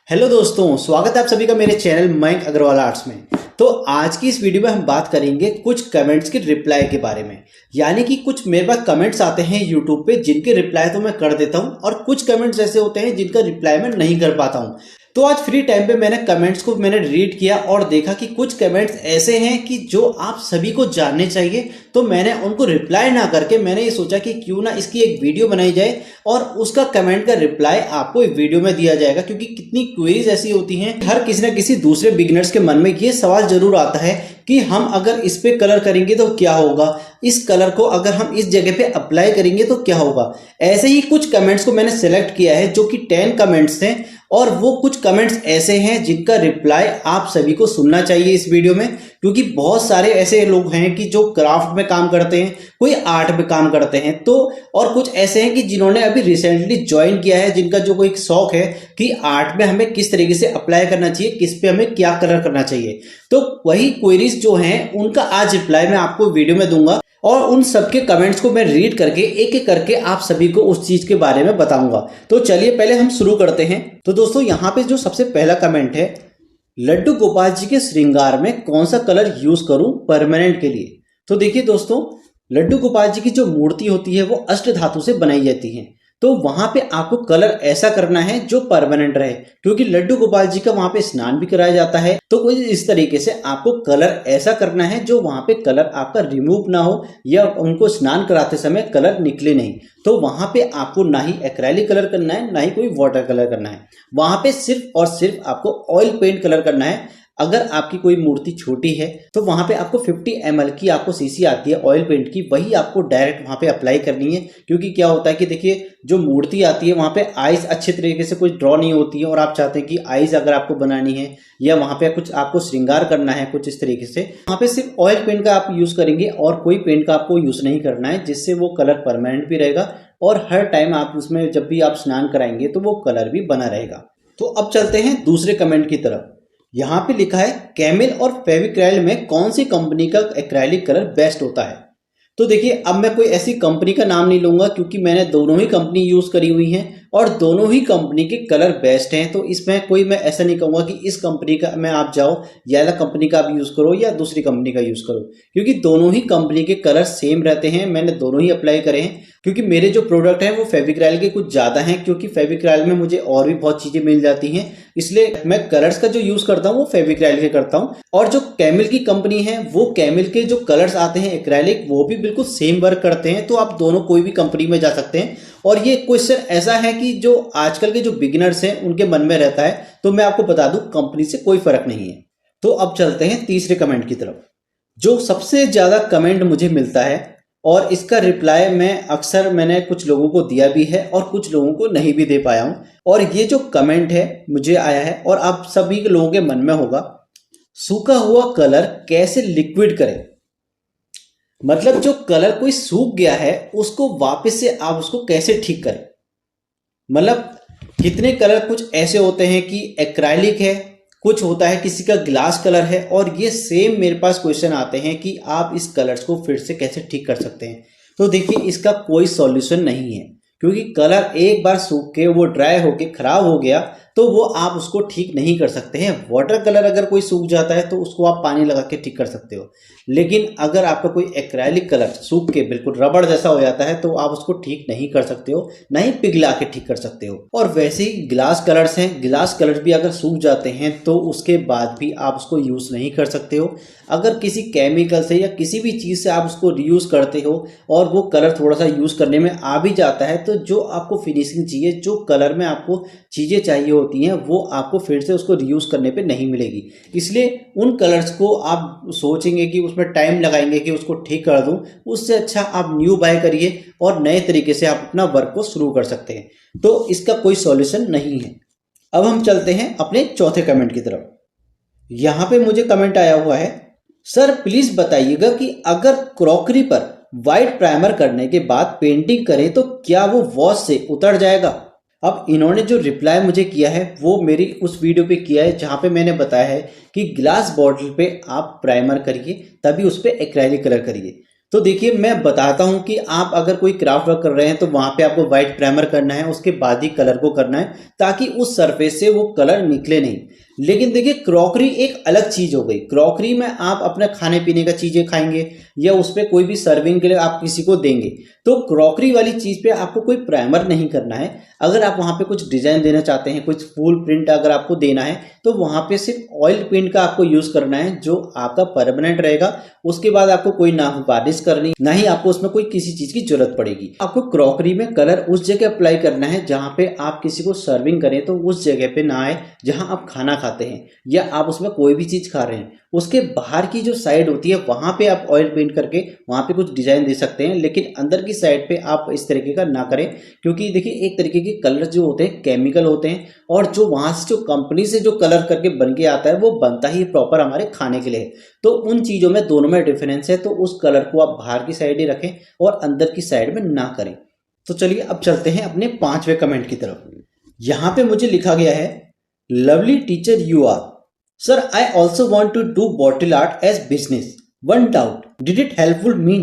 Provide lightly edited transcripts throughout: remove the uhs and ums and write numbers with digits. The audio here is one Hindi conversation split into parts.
हेलो दोस्तों, स्वागत है आप सभी का मेरे चैनल मयंक अग्रवाल आर्ट्स में। तो आज की इस वीडियो में हम बात करेंगे कुछ कमेंट्स के रिप्लाई के बारे में। यानी कि कुछ मेरे पास कमेंट्स आते हैं यूट्यूब पे जिनके रिप्लाई तो मैं कर देता हूं और कुछ कमेंट्स ऐसे होते हैं जिनका रिप्लाई मैं नहीं कर पाता हूं। तो आज फ्री टाइम पे मैंने कमेंट्स को रीड किया और देखा कि कुछ कमेंट्स ऐसे हैं कि जो आप सभी को जानने चाहिए। तो मैंने उनको रिप्लाई ना करके मैंने ये सोचा कि क्यों ना इसकी एक वीडियो बनाई जाए और उसका कमेंट का रिप्लाई आपको एक वीडियो में दिया जाएगा। क्योंकि कितनी क्वेरीज ऐसी होती हैं, हर किसी ना किसी दूसरे बिगिनर्स के मन में ये सवाल जरूर आता है कि हम अगर इस पे कलर करेंगे तो क्या होगा, इस कलर को अगर हम इस जगह पे अप्लाई करेंगे तो क्या होगा। ऐसे ही कुछ कमेंट्स को मैंने सेलेक्ट किया है जो कि 10 कमेंट्स हैं और वो कुछ कमेंट्स ऐसे हैं जिनका रिप्लाई आप सभी को सुनना चाहिए इस वीडियो में। क्योंकि बहुत सारे ऐसे लोग हैं कि जो क्राफ्ट में काम करते हैं, कोई आर्ट में काम करते हैं, तो और कुछ ऐसे हैं कि जिन्होंने अभी रिसेंटली ज्वाइन किया है, जिनका जो कोई शौक है कि आर्ट में हमें किस तरीके से अप्लाई करना चाहिए, किस पे हमें क्या कलर करना चाहिए। तो वही क्वेरीज जो हैं उनका आज रिप्लाई मैं आपको वीडियो में दूंगा और उन सबके कमेंट्स को मैं रीड करके एक एक करके आप सभी को उस चीज के बारे में बताऊंगा। तो चलिए पहले हम शुरू करते हैं। तो दोस्तों यहाँ पे जो सबसे पहला कमेंट है, लड्डू गोपाल जी के श्रृंगार में कौन सा कलर यूज करूं परमानेंट के लिए। तो देखिए दोस्तों, लड्डू गोपाल जी की जो मूर्ति होती है वो अष्ट धातु से बनाई जाती है। तो वहां पे आपको कलर ऐसा करना है जो परमानेंट रहे, क्योंकि लड्डू गोपाल जी का वहां पे स्नान भी कराया जाता है। तो कोई इस तरीके से आपको कलर ऐसा करना है जो वहां पे कलर आपका रिमूव ना हो या उनको स्नान कराते समय कलर निकले नहीं। तो वहां पे आपको ना ही एक्रेलिक कलर करना है ना ही कोई वाटर कलर करना है। वहां पे सिर्फ और सिर्फ आपको ऑयल पेंट कलर करना है। अगर आपकी कोई मूर्ति छोटी है तो वहां पे आपको 50 ml की आपको सीसी आती है ऑयल पेंट की, वही आपको डायरेक्ट वहां पे अप्लाई करनी है। क्योंकि क्या होता है कि देखिए, जो मूर्ति आती है वहां पे आईज अच्छे तरीके से कुछ ड्रॉ नहीं होती है और आप चाहते हैं कि आईज अगर आपको बनानी है या वहां पे कुछ आपको श्रृंगार करना है कुछ इस तरीके से, वहां पे सिर्फ ऑयल पेंट का आप यूज करेंगे और कोई पेंट का आपको यूज नहीं करना है, जिससे वो कलर परमानेंट भी रहेगा और हर टाइम आप उसमें जब भी आप स्नान कराएंगे तो वो कलर भी बना रहेगा। तो अब चलते हैं दूसरे कमेंट की तरफ। यहाँ पे लिखा है, कैमिल और फेविक्राइल में कौन सी कंपनी का एक्रेलिक कलर बेस्ट होता है। तो देखिए, अब मैं कोई ऐसी कंपनी का नाम नहीं लूंगा क्योंकि मैंने दोनों ही कंपनी यूज करी हुई हैं और दोनों ही कंपनी के कलर बेस्ट हैं। तो इसमें कोई मैं ऐसा नहीं कहूंगा कि इस कंपनी का में आप जाओ या कंपनी का आप यूज करो या दूसरी कंपनी का यूज करो, क्योंकि दोनों ही कंपनी के कलर सेम रहते हैं। मैंने दोनों ही अप्लाई करे हैं क्योंकि मेरे जो प्रोडक्ट हैं वो फेविक्राइल के कुछ ज्यादा हैं, क्योंकि फेविक्राइल में मुझे और भी बहुत चीजें मिल जाती हैं। इसलिए मैं कलर्स का जो यूज करता हूँ वो फेविक्राइल के करता हूँ। और जो कैमिल की कंपनी है वो कैमिल के जो कलर्स आते हैं एक्रेलिक, वो भी बिल्कुल सेम वर्क करते हैं। तो आप दोनों कोई भी कंपनी में जा सकते हैं। और ये क्वेश्चन ऐसा है कि जो आजकल के जो बिगिनर्स हैं उनके मन में रहता है, तो मैं आपको बता दूं कंपनी से कोई फर्क नहीं है। तो अब चलते हैं तीसरे कमेंट की तरफ। जो सबसे ज्यादा कमेंट मुझे मिलता है और इसका रिप्लाई मैंने कुछ लोगों को दिया भी है और कुछ लोगों को नहीं भी दे पाया हूं। और ये जो कमेंट है मुझे आया है और आप सभी लोगों के मन में होगा, सूखा हुआ कलर कैसे लिक्विड करें। मतलब जो कलर कोई सूख गया है उसको वापस से आप उसको कैसे ठीक करें। मतलब कितने कलर कुछ ऐसे होते हैं कि एक्राइलिक है, कुछ होता है किसी का ग्लास कलर है, और ये सेम मेरे पास क्वेश्चन आते हैं कि आप इस कलर्स को फिर से कैसे ठीक कर सकते हैं। तो देखिए, इसका कोई सॉल्यूशन नहीं है, क्योंकि कलर एक बार सूख के वो ड्राई होके खराब हो गया तो वो आप उसको ठीक नहीं कर सकते हैं। वाटर कलर अगर कोई सूख जाता है तो उसको आप पानी लगा के ठीक कर सकते हो, लेकिन अगर आपका कोई एक्रेलिक कलर सूख के बिल्कुल रबड़ जैसा हो जाता है तो आप उसको ठीक नहीं कर सकते हो, ना ही पिघला के ठीक कर सकते हो। और वैसे ही ग्लास कलर्स हैं, ग्लास कलर्स भी अगर सूख जाते हैं तो उसके बाद भी आप उसको यूज नहीं कर सकते हो। अगर किसी केमिकल से या किसी भी चीज से आप उसको रीयूज करते हो और वो कलर थोड़ा सा यूज करने में आ भी जाता है, तो जो आपको फिनिशिंग चाहिए, जो कलर में आपको चीजें चाहिए होती हैं, वो आपको फिर से उसको रीयूज करने पे नहीं मिलेगी। इसलिए उन कलर्स को आप सोचेंगे कि उसमें टाइम लगाएंगे कि उसको ठीक कर दूं, उससे अच्छा आप न्यू बाय करिए और नए तरीके से आप अपना वर्क को शुरू कर सकते हैं। तो इसका कोई सॉल्यूशन नहीं है। अब हम चलते हैं अपने चौथे कमेंट की तरफ। यहां पे मुझे कमेंट आया हुआ है, सर प्लीज बताइएगा कि अगर क्रॉकरी पर व्हाइट प्राइमर करने के बाद पेंटिंग करें तो क्या वो वॉश से उतर जाएगा। अब इन्होंने जो रिप्लाई मुझे किया है वो मेरी उस वीडियो पे किया है जहां पे मैंने बताया है कि ग्लास बॉटल पे आप प्राइमर करिए, तभी उस पे एक्रेलिक कलर करिए। तो देखिए मैं बताता हूं कि आप अगर कोई क्राफ्ट वर्क कर रहे हैं तो वहां पे आपको व्हाइट प्राइमर करना है, उसके बाद ही कलर को करना है ताकि उस सरफेस से वो कलर निकले नहीं। लेकिन देखिए क्रॉकरी एक अलग चीज हो गई। क्रॉकरी में आप अपने खाने पीने का चीजें खाएंगे या उस पर कोई भी सर्विंग के लिए आप किसी को देंगे, तो क्रॉकरी वाली चीज पे आपको कोई प्राइमर नहीं करना है। अगर आप वहां पे कुछ डिजाइन देना चाहते हैं, कुछ फुल प्रिंट अगर आपको देना है, तो वहां पे सिर्फ ऑयल पेंट का आपको यूज करना है जो आपका परमानेंट रहेगा। उसके बाद आपको कोई ना वार्निश करनी, ना ही आपको उसमें कोई किसी चीज की जरूरत पड़ेगी। आपको क्रॉकरी में कलर उस जगह अप्लाई करना है जहां पे आप किसी को सर्विंग करें तो उस जगह पे ना आए जहां आप खाना खाते हैं या आप उसमें कोई भी चीज खा रहे हैं। उसके बाहर की जो साइड होती है वहां पे आप ऑयल पेंट करके वहां पे कुछ डिजाइन दे सकते हैं, लेकिन अंदर की साइड पे आप इस तरीके का ना करें, क्योंकि देखिए एक तरीके के कलर जो होते हैं केमिकल होते हैं, और जो वहां से जो कंपनी से जो कलर करके बन के आता है वो बनता ही प्रॉपर हमारे खाने के लिए। तो उन चीजों में दोनों में डिफरेंस है, तो उस कलर को आप बाहर की साइड ही रखें और अंदर की साइड में ना करें। तो चलिए अब चलते हैं अपने 5वें कमेंट की तरफ। यहाँ पे मुझे लिखा गया है, lovely teacher you are sir, I also want to do bottle art as business. One doubt, did it helpful mean?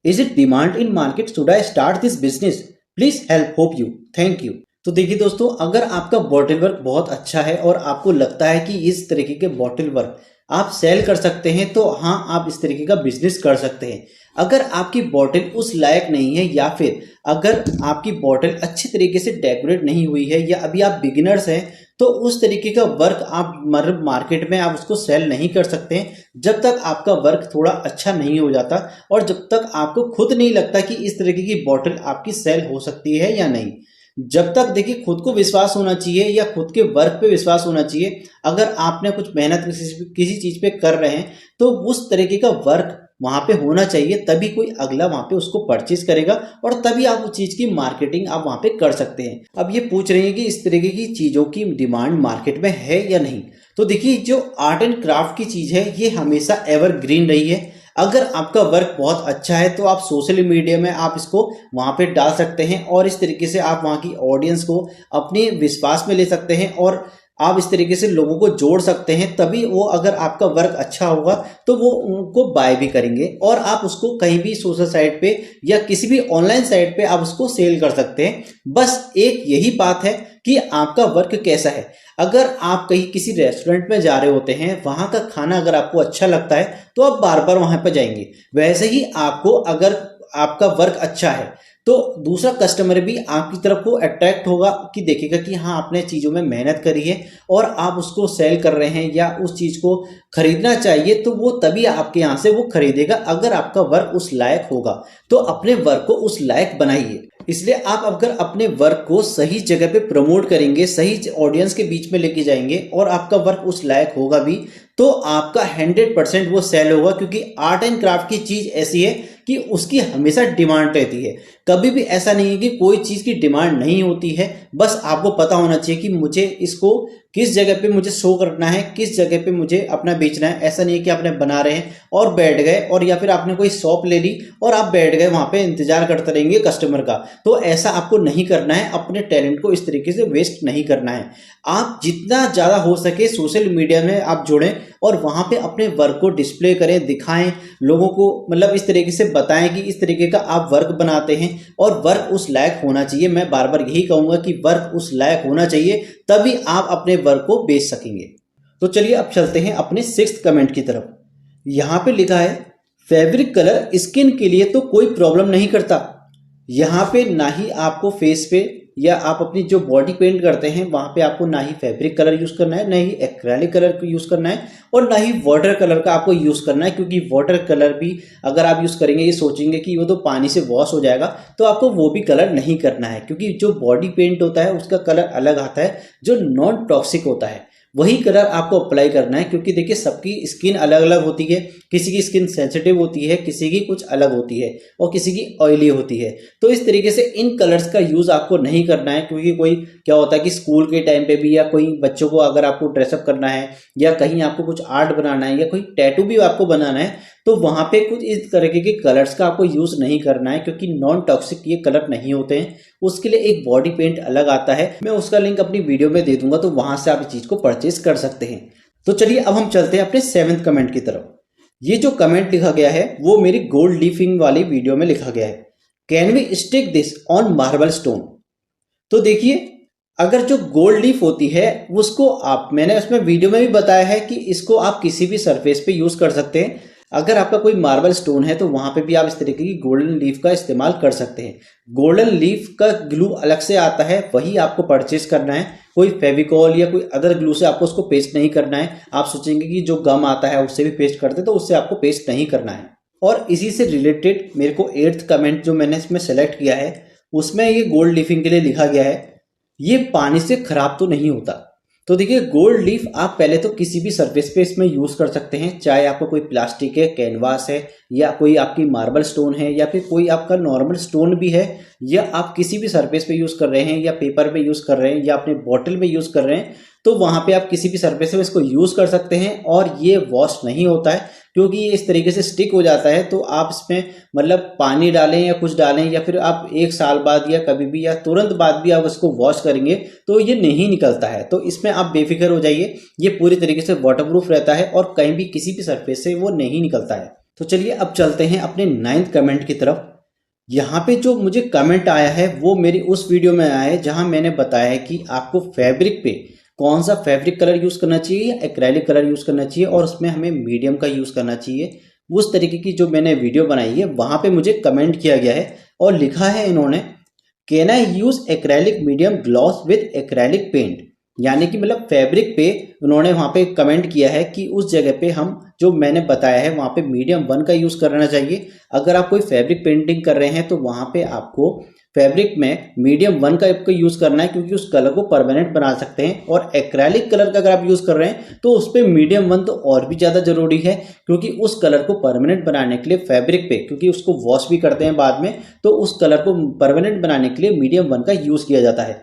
Is it demand in market? Should I start this business? Please help, hope you. Thank you. तो देखिए दोस्तों, अगर आपका बॉटल वर्क बहुत अच्छा है और आपको लगता है कि इस तरीके के बॉटल वर्क आप सेल कर सकते हैं, तो हाँ आप इस तरीके का बिजनेस कर सकते हैं। अगर आपकी बॉटल उस लायक नहीं है या फिर अगर आपकी बॉटल अच्छी तरीके से डेकोरेट नहीं हुई है या अभी आप बिगिनर्स हैं, तो उस तरीके का वर्क आप मार्केट में आप उसको सेल नहीं कर सकते हैं जब तक आपका वर्क थोड़ा अच्छा नहीं हो जाता और जब तक आपको खुद नहीं लगता कि इस तरीके की बॉटल आपकी सेल हो सकती है या नहीं। जब तक देखिए खुद को विश्वास होना चाहिए या खुद के वर्क पे विश्वास होना चाहिए। अगर आपने कुछ मेहनत किसी चीज पे कर रहे हैं तो उस तरीके का वर्क वहां पे होना चाहिए, तभी कोई अगला वहां पे उसको परचेज करेगा और तभी आप उस चीज की मार्केटिंग आप वहां पे कर सकते हैं। अब ये पूछ रही है कि इस तरीके की चीजों की डिमांड मार्केट में है या नहीं। तो देखिए जो आर्ट एंड क्राफ्ट की चीज है ये हमेशा एवरग्रीन रही है। अगर आपका वर्क बहुत अच्छा है तो आप सोशल मीडिया में आप इसको वहां पे डाल सकते हैं और इस तरीके से आप वहां की ऑडियंस को अपने विश्वास में ले सकते हैं और आप इस तरीके से लोगों को जोड़ सकते हैं। तभी वो अगर आपका वर्क अच्छा होगा तो वो उनको बाय भी करेंगे और आप उसको कहीं भी सोशल साइट पे या किसी भी ऑनलाइन साइट पे आप उसको सेल कर सकते हैं। बस एक यही बात है कि आपका वर्क कैसा है। अगर आप कहीं किसी रेस्टोरेंट में जा रहे होते हैं, वहां का खाना अगर आपको अच्छा लगता है तो आप बार बार वहां पर जाएंगे। वैसे ही आपको अगर आपका वर्क अच्छा है तो दूसरा कस्टमर भी आपकी तरफ को अट्रैक्ट होगा कि देखेगा कि हाँ आपने चीज़ों में मेहनत करी है और आप उसको सेल कर रहे हैं या उस चीज़ को खरीदना चाहिए, तो वो तभी आपके यहाँ से वो खरीदेगा अगर आपका वर्क उस लायक होगा। तो अपने वर्क को उस लायक बनाइए। इसलिए आप अगर अपने वर्क को सही जगह पे प्रमोट करेंगे, सही ऑडियंस के बीच में लेके जाएंगे और आपका वर्क उस लायक होगा भी, तो आपका 100% वो सेल होगा। क्योंकि आर्ट एंड क्राफ्ट की चीज ऐसी है कि उसकी हमेशा डिमांड रहती है। कभी भी ऐसा नहीं है कि कोई चीज की डिमांड नहीं होती है। बस आपको पता होना चाहिए कि मुझे इसको किस जगह पे मुझे शो करना है, किस जगह पे मुझे अपना बेचना है। ऐसा नहीं है कि आपने बना रहे हैं और बैठ गए, और या फिर आपने कोई शॉप ले ली और आप बैठ गए वहां पे इंतजार करते रहेंगे कस्टमर का। तो ऐसा आपको नहीं करना है। अपने टैलेंट को इस तरीके से वेस्ट नहीं करना है। आप जितना ज्यादा हो सके सोशल मीडिया में आप जुड़ें और वहां पे अपने वर्क को डिस्प्ले करें, दिखाएं लोगों को, मतलब इस तरीके से बताएं कि इस तरीके का आप वर्क बनाते हैं और वर्क उस लायक होना चाहिए। मैं बार बार यही कहूंगा कि वर्क उस लायक होना चाहिए, तभी आप अपने वर्क को बेच सकेंगे। तो चलिए अब चलते हैं अपने 6th कमेंट की तरफ। यहां पे लिखा है, फैब्रिक कलर स्किन के लिए तो कोई प्रॉब्लम नहीं करता। यहाँ पे ना ही आपको फेस पे या आप अपनी जो बॉडी पेंट करते हैं वहां पे आपको ना ही फैब्रिक कलर यूज करना है, ना ही एक्रेलिक कलर को यूज करना है और ना ही वाटर कलर का आपको यूज करना है। क्योंकि वाटर कलर भी अगर आप यूज करेंगे, ये सोचेंगे कि वो तो पानी से वॉश हो जाएगा, तो आपको वो भी कलर नहीं करना है। क्योंकि जो बॉडी पेंट होता है उसका कलर अलग आता है जो नॉन टॉक्सिक होता है, वही कलर आपको अप्लाई करना है। क्योंकि देखिए सबकी स्किन अलग अलग होती है, किसी की स्किन सेंसिटिव होती है, किसी की कुछ अलग होती है और किसी की ऑयली होती है। तो इस तरीके से इन कलर्स का यूज आपको नहीं करना है। क्योंकि कोई क्या होता है कि स्कूल के टाइम पे भी या कोई बच्चों को अगर आपको ड्रेसअप करना है या कहीं आपको कुछ आर्ट बनाना है या कोई टैटू भी आपको बनाना है, तो वहां पे कुछ इस तरीके के कलर्स का आपको यूज नहीं करना है। क्योंकि नॉन टॉक्सिक ये कलर नहीं होते हैं, उसके लिए एक बॉडी पेंट अलग आता है। मैं उसका लिंक अपनी वीडियो में दे दूंगा, तो वहां से आप इस चीज को परचेज कर सकते हैं। तो चलिए अब हम चलते हैं अपने 7th कमेंट की तरफ। ये जो कमेंट लिखा गया है वो मेरी गोल्ड लीफिंग वाली वीडियो में लिखा गया है, can we stick this on marble stone. तो देखिए, अगर जो गोल्ड लीफ होती है उसको मैंने उसमें वीडियो में भी बताया है कि इसको आप किसी भी सरफेस पे यूज कर सकते हैं। अगर आपका कोई मार्बल स्टोन है तो वहां पे भी आप इस तरीके की गोल्डन लीफ का इस्तेमाल कर सकते हैं। गोल्डन लीफ का ग्लू अलग से आता है, वही आपको परचेज करना है। कोई फेविकॉल या कोई अदर ग्लू से आपको उसको पेस्ट नहीं करना है। आप सोचेंगे कि जो गम आता है उससे भी पेस्ट करते, तो उससे आपको पेस्ट नहीं करना है। और इसी से रिलेटेड मेरे को 8th कमेंट जो मैंने इसमें सेलेक्ट किया है उसमें ये गोल्ड लीफिंग के लिए लिखा गया है, ये पानी से खराब तो नहीं होता। तो देखिए, गोल्ड लीफ आप पहले तो किसी भी सरफेस पे इसमें यूज कर सकते हैं, चाहे आपका कोई प्लास्टिक है, कैनवास है, या कोई आपकी मार्बल स्टोन है, या फिर कोई आपका नॉर्मल स्टोन भी है, या आप किसी भी सरफेस पे यूज कर रहे हैं, या पेपर पे यूज कर रहे हैं, या अपने बॉटल में यूज कर रहे हैं, तो वहां पे आप किसी भी सरफेस पे इसको यूज कर सकते हैं। और ये वॉश नहीं होता है, क्योंकि ये इस तरीके से स्टिक हो जाता है। तो आप इसमें मतलब पानी डालें या कुछ डालें, या फिर आप 1 साल बाद या कभी भी या तुरंत बाद भी आप इसको वॉश करेंगे तो ये नहीं निकलता है। तो इसमें आप बेफिक्र हो जाइए, ये पूरी तरीके से वाटरप्रूफ रहता है और कहीं भी किसी भी सरफेस से वो नहीं निकलता है। तो चलिए अब चलते हैं अपने 9th कमेंट की तरफ। यहाँ पे जो मुझे कमेंट आया है वो मेरी उस वीडियो में आया है जहां मैंने बताया है कि आपको फैब्रिक पे कौन सा फैब्रिक कलर यूज करना चाहिए या एक्रेलिक कलर यूज करना चाहिए, और उसमें हमें मीडियम का यूज करना चाहिए। उस तरीके की जो मैंने वीडियो बनाई है वहां पे मुझे कमेंट किया गया है और लिखा है इन्होंने, can I use acrylic medium gloss with acrylic paint. यानी कि मतलब फैब्रिक पे उन्होंने वहां पे कमेंट किया है कि उस जगह पे हम जो मैंने बताया है वहां पे मीडियम 1 का यूज करना चाहिए। अगर आप कोई फैब्रिक पेंटिंग कर रहे हैं तो वहां पे आपको फैब्रिक में मीडियम 1 का आपको यूज करना है, क्योंकि उस कलर को परमानेंट बना सकते हैं। और एक्रेलिक कलर का अगर आप यूज कर रहे हैं तो उस पर मीडियम 1 तो और भी ज्यादा जरूरी है, क्योंकि उस कलर को परमानेंट बनाने के लिए फैब्रिक पे, क्योंकि उसको वॉश भी करते हैं बाद में, तो उस कलर को परमानेंट बनाने के लिए मीडियम 1 का यूज किया जाता है।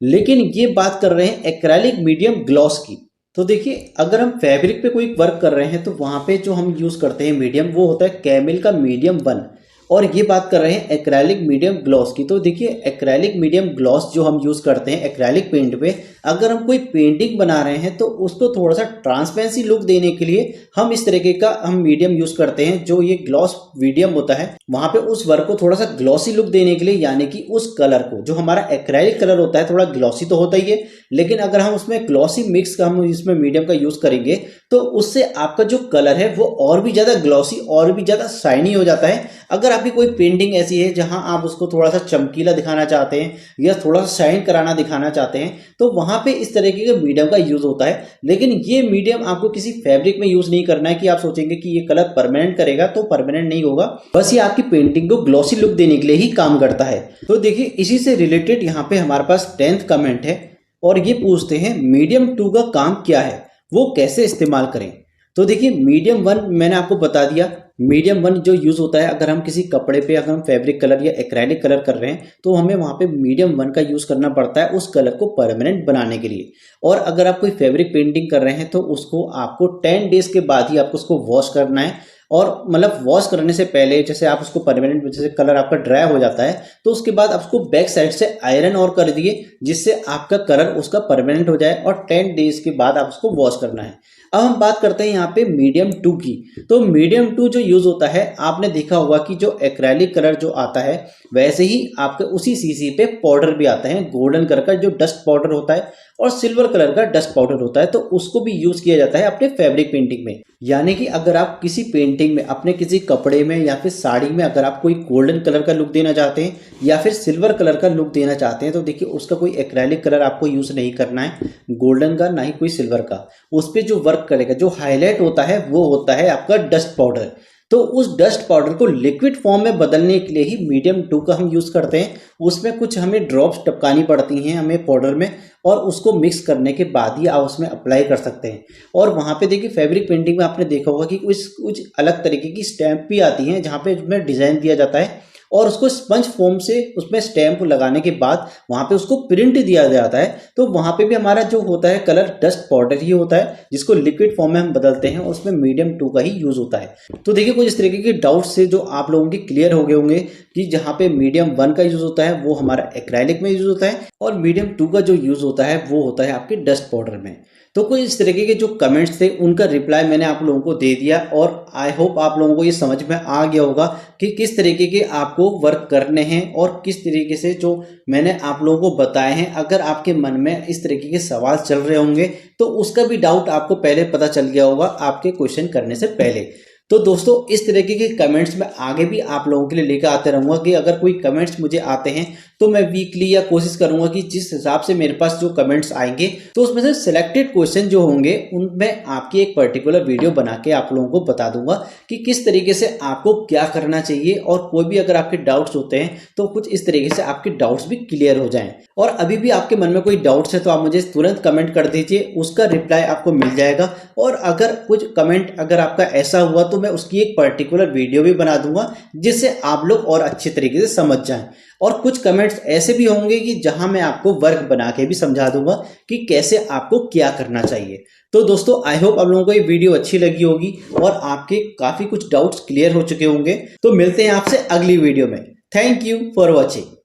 लेकिन ये बात कर रहे हैं एक्रेलिक मीडियम ग्लॉस की। तो देखिए, अगर हम फैब्रिक पे कोई वर्क कर रहे हैं तो वहां पे जो हम यूज करते हैं मीडियम, वो होता है कैमिल का मीडियम 1। और ये बात कर रहे हैं एक्रेलिक मीडियम ग्लॉस की। तो देखिए, एक्रेलिक मीडियम ग्लॉस जो हम यूज करते हैं एक्रेलिक पेंट पे, अगर हम कोई पेंटिंग बना रहे हैं तो उसको थोड़ा सा ट्रांसपेरेंसी लुक देने के लिए हम इस तरीके का हम मीडियम यूज करते हैं। जो ये ग्लॉस मीडियम होता है वहां पे उस वर्क को थोड़ा सा ग्लॉसी लुक देने के लिए, यानी कि उस कलर को, जो हमारा एक्रेलिक कलर होता है थोड़ा ग्लॉसी तो होता ही है, लेकिन अगर हम उसमें ग्लॉसी मिक्स का हम इसमें मीडियम का यूज करेंगे तो उससे आपका जो कलर है वो और भी ज्यादा ग्लॉसी और भी ज्यादा शाइनी हो जाता है। अगर आपकी कोई पेंटिंग ऐसी है जहां आप उसको थोड़ा सा चमकीला दिखाना चाहते हैं या थोड़ा सा शाइन कराना दिखाना चाहते हैं तो वहां पे इस तरीके के मीडियम का यूज होता है। लेकिन ये मीडियम आपको किसी फैब्रिक में यूज नहीं करना है कि आप सोचेंगे कि ये कलर परमानेंट करेगा, तो परमानेंट नहीं होगा, बस ये आपकी पेंटिंग को ग्लॉसी लुक देने के लिए ही काम करता है। तो देखिए, इसी से रिलेटेड यहाँ पे हमारे पास 10th कमेंट है और ये पूछते हैं मीडियम 2 का काम क्या है, वो कैसे इस्तेमाल करें। तो देखिए, मीडियम 1 मैंने आपको बता दिया। मीडियम 1 जो यूज होता है अगर हम किसी कपड़े पे अगर हम फैब्रिक कलर या एक्रेलिक कलर कर रहे हैं तो हमें वहां पे मीडियम 1 का यूज करना पड़ता है उस कलर को परमानेंट बनाने के लिए। और अगर आप कोई फैब्रिक पेंटिंग कर रहे हैं तो उसको आपको 10 डेज के बाद ही आपको उसको वॉश करना है। और मतलब वॉश करने से पहले जैसे आप उसको परमानेंट, जैसे कलर आपका ड्राई हो जाता है तो उसके बाद आप उसको बैक साइड से आयरन और कर दिए, जिससे आपका कलर उसका परमानेंट हो जाए। और 10 डेज के बाद आप उसको वॉश करना है। अब हम बात करते हैं यहाँ पे मीडियम 2 की। तो मीडियम 2 जो यूज होता है, आपने देखा होगा कि जो एक्रेलिक कलर जो आता है वैसे ही आपके उसी सीसी पे पाउडर भी आता है, गोल्डन कलर का जो डस्ट पाउडर होता है और सिल्वर कलर का डस्ट पाउडर होता है, तो उसको भी यूज किया जाता है अपने फैब्रिक पेंटिंग में। यानी कि अगर आप किसी पेंटिंग में अपने किसी कपड़े में या फिर साड़ी में अगर आप कोई गोल्डन कलर का लुक देना चाहते हैं या फिर सिल्वर कलर का लुक देना चाहते हैं तो देखिए, उसका कोई एक्रेलिक कलर आपको यूज नहीं करना है, गोल्डन का ना ही कोई सिल्वर का। उस पर जो वर्क करेगा, जो हाईलाइट होता है, वो होता है आपका डस्ट पाउडर। तो उस डस्ट पाउडर को लिक्विड फॉर्म में बदलने के लिए ही मीडियम 2 का हम यूज करते हैं। उसमें कुछ हमें ड्रॉप्स टपकानी पड़ती हैं हमें पाउडर में, और उसको मिक्स करने के बाद ही आप उसमें अप्लाई कर सकते हैं। और वहां पे देखिए, फैब्रिक पेंटिंग में आपने देखा होगा कि कुछ अलग तरीके की स्टैंप भी आती हैं जहां पे उसमें डिजाइन दिया जाता है और उसको स्पंज फॉर्म से उसमें स्टैंप लगाने के बाद वहां पे उसको प्रिंट दिया जाता है, तो वहां पे भी हमारा जो होता है कलर डस्ट पाउडर ही होता है, जिसको लिक्विड फॉर्म में हम बदलते हैं, और उसमें मीडियम 2 का ही यूज होता है। तो देखिए कुछ इस तरीके के डाउट्स से जो आप लोगों के क्लियर हो गए होंगे कि जहाँ पे मीडियम 1 का यूज होता है वो हमारा एक्रेलिक में यूज होता है, और मीडियम 2 का जो यूज होता है वो होता है आपके डस्ट पाउडर में। तो कुछ इस तरीके के जो कमेंट्स थे उनका रिप्लाई मैंने आप लोगों को दे दिया, और आई होप आप लोगों को ये समझ में आ गया होगा कि किस तरीके के आपको वर्क करने हैं और किस तरीके से जो मैंने आप लोगों को बताए हैं। अगर आपके मन में इस तरीके के सवाल चल रहे होंगे तो उसका भी डाउट आपको पहले पता चल गया होगा आपके क्वेश्चन करने से पहले। तो दोस्तों इस तरीके के कमेंट्स मैं आगे भी आप लोगों के लिए लेकर आते रहूंगा कि अगर कोई कमेंट्स मुझे आते हैं तो मैं वीकली या कोशिश करूंगा कि जिस हिसाब से मेरे पास जो कमेंट्स आएंगे तो उसमें से सिलेक्टेड क्वेश्चन जो होंगे उनमें आपकी एक पर्टिकुलर वीडियो बना के आप लोगों को बता दूंगा कि किस तरीके से आपको क्या करना चाहिए, और कोई भी अगर आपके डाउट्स होते हैं तो कुछ इस तरीके से आपके डाउट्स भी क्लियर हो जाएं। और अभी भी आपके मन में कोई डाउट्स है तो आप मुझे तुरंत कमेंट कर दीजिए, उसका रिप्लाई आपको मिल जाएगा। और अगर कुछ कमेंट अगर आपका ऐसा हुआ तो मैं उसकी एक पर्टिकुलर वीडियो भी बना दूंगा जिससे आप लोग और अच्छे तरीके से समझ जाएं। और कुछ कमेंट्स ऐसे भी होंगे कि जहां मैं आपको वर्क बना के भी समझा दूंगा कि कैसे आपको क्या करना चाहिए। तो दोस्तों आई होप आप लोगों को ये वीडियो अच्छी लगी होगी और आपके काफी कुछ डाउट्स क्लियर हो चुके होंगे। तो मिलते हैं आपसे अगली वीडियो में। Thank you for watching.